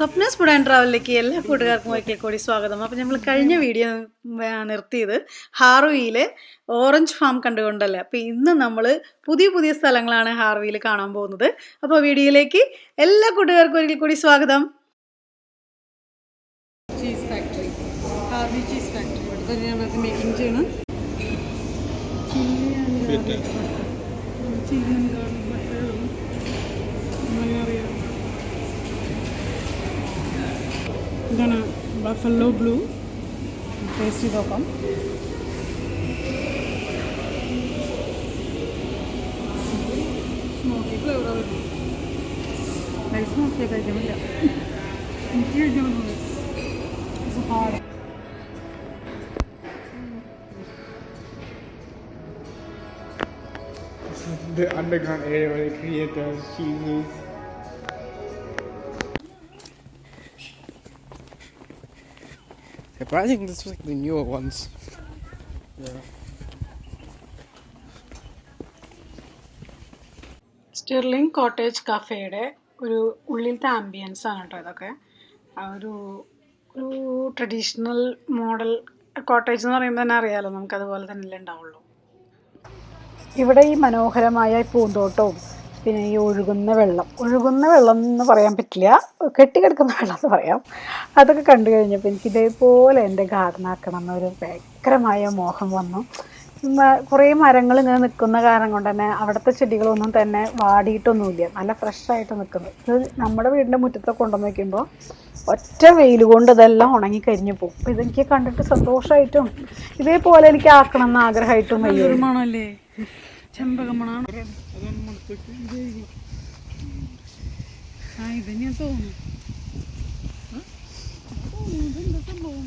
സ്വപ്നസ് food and ട്രാവലിലേക്ക് എല്ലാ കൂട്ടുകാർക്കും ഒരിക്കൽ കൂടി സ്വാഗതം. അപ്പോൾ നമ്മൾ കഴിഞ്ഞ വീഡിയോ നിർത്തിയത് ഹാർവിയിലെ ഓറഞ്ച് ഫാം കണ്ടുകൊണ്ടല്ലേ. അപ്പോൾ ഇന്ന് നമ്മൾ പുതിയ പുതിയ സ്ഥലങ്ങളാണ് ഹാർവിയിൽ കാണാൻ പോകുന്നത്. അപ്പോൾ വീഡിയോയിലേക്ക് എല്ലാ കൂട്ടുകാർക്കും ഒരിക്കൽ കൂടി സ്വാഗതം. Cheese factory, Harvey cheese factory ഇവിടെ തന്നെയാണ് അത് മേക്കിംഗ് ചെയ്യണം. ഇതാണ് ബഫല്ലോ ബ്ലൂ. ടേസ്റ്റ് ചെയ്ത് നോക്കാം. സ്മോക്കി ഫ്ലേവർ വരുന്നു. നൈസ് സ്മോക്കി കഴിക്കുന്നില്ല, എനിക്ക് കഴിക്കുന്നുണ്ട്. It's hard. The underground area where they create those cheeses. Surprising, this was like the newer ones. Yeah. Sterling Cottage കഫേയുടെ ഒരു ഉള്ളിലത്തെ ആംബിയൻസ് ആണ് കേട്ടോ ഇതൊക്കെ. ഒരു ട്രഡീഷണൽ മോഡൽ കോട്ടേജ് എന്ന് പറയുമ്പോൾ തന്നെ അറിയാമല്ലോ, നമുക്കതുപോലെ തന്നെയല്ലേ ഉണ്ടാവുള്ളൂ. ഇവിടെ ഈ മനോഹരമായ പൂന്തോട്ടവും പിന്നെ ഈ ഒഴുകുന്ന വെള്ളം എന്ന് പറയാൻ പറ്റില്ല, കെട്ടിക്കിടക്കുന്ന വെള്ളം എന്ന് പറയാം. അതൊക്കെ കണ്ടു കഴിഞ്ഞപ്പോൾ എനിക്ക് ഇതേപോലെ എൻ്റെ ഗാർഡൻ ആക്കണം എന്നൊരു ഭയങ്കരമായ മോഹം വന്നു. കുറേ മരങ്ങൾ ഇങ്ങനെ നിൽക്കുന്ന കാരണം കൊണ്ട് തന്നെ അവിടുത്തെ ചെടികളൊന്നും തന്നെ വാടിയിട്ടൊന്നുമില്ല, നല്ല ഫ്രഷായിട്ട് നിൽക്കുന്നത്. ഇത് നമ്മുടെ വീടിൻ്റെ മുറ്റത്തൊക്കെ കൊണ്ടുവന്ന് വയ്ക്കുമ്പോൾ ഒറ്റ വെയിൽ കൊണ്ട് ഇതെല്ലാം ഉണങ്ങിക്കരിഞ്ഞു പോകും. അപ്പോൾ ഇതെനിക്ക് കണ്ടിട്ട് സന്തോഷമായിട്ടും ഇതേപോലെ എനിക്ക് ആക്കണം എന്ന് ആഗ്രഹമായിട്ടും വരുമാനമല്ലേ. ചെമ്പകമണാണ് ഇത് ഞാൻ തോന്നുന്നു. സംഭവം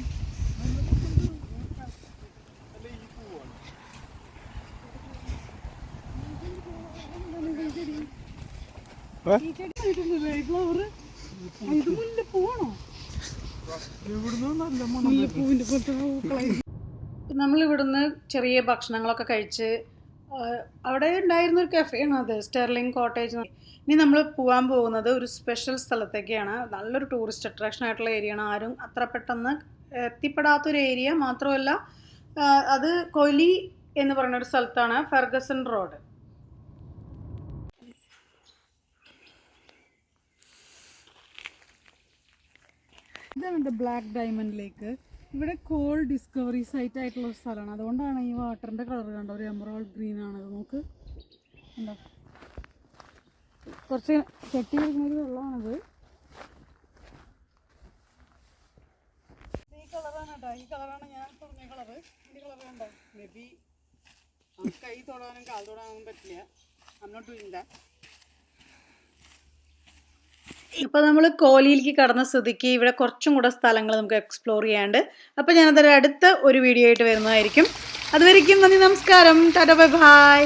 ഇത് മുല്ലപ്പൂവാണോ? മുല്ലപ്പൂവിൻ്റെ നമ്മളിവിടുന്ന് ചെറിയ ഭക്ഷണങ്ങളൊക്കെ കഴിച്ച് അവിടെ ഉണ്ടായിരുന്ന ഒരു കഫേയാണ് അത്, സ്റ്റെർലിംഗ് കോട്ടേജ്. ഇനി നമ്മൾ പോകാൻ പോകുന്നത് ഒരു സ്പെഷ്യൽ സ്ഥലത്തേക്കാണ്. നല്ലൊരു ടൂറിസ്റ്റ് അട്രാക്ഷൻ ആയിട്ടുള്ള ഏരിയയാണ്. ആരും അത്ര പെട്ടെന്ന് എത്തിപ്പെടാത്തൊരു ഏരിയ മാത്രമല്ല, അത് കൊലി എന്ന് പറയുന്നൊരു സ്ഥലത്താണ്, ഫെർഗസൺ റോഡ്. ഇതാണ് എൻ്റെ ബ്ലാക്ക് ഡയമണ്ട് ലേക്ക്. ഇവിടെ കോൾ ഡിസ്കവറി സൈറ്റ് ആയിട്ടുള്ള ഒരു സ്ഥലമാണ്. അതുകൊണ്ടാണ് ഈ വാട്ടറിൻ്റെ കളർ കണ്ടോ, ഒരു എമറാൾഡ് ഗ്രീൻ ആണത്. നോക്ക്, എന്താ കുറച്ച് കെട്ടി കിടക്കുന്നൊരു വെള്ളമാണത്. ഈ കളറാണ് കേട്ടോ, ഈ കളറാണ് ഞാൻ പറഞ്ഞ കളറ്. ഈ കളർ കണ്ടോ, മേ ബി കൈ തൊടാനും കാൽ തൊടാനും പറ്റില്ല. I am not doing that. ഇപ്പോൾ നമ്മൾ കോലിയിലേക്ക് കടന്ന സ്ഥിതിക്ക് ഇവിടെ കുറച്ചും കൂടെ സ്ഥലങ്ങൾ നമുക്ക് എക്സ്പ്ലോർ ചെയ്യാണ്ട്. അപ്പോൾ ഞാനതൊരു അടുത്ത ഒരു വീഡിയോ ആയിട്ട് വരുന്നതായിരിക്കും. അതുവരെയ്ക്കും നന്ദി, നമസ്കാരം, ടാറ്റാ, ബൈ ബൈ.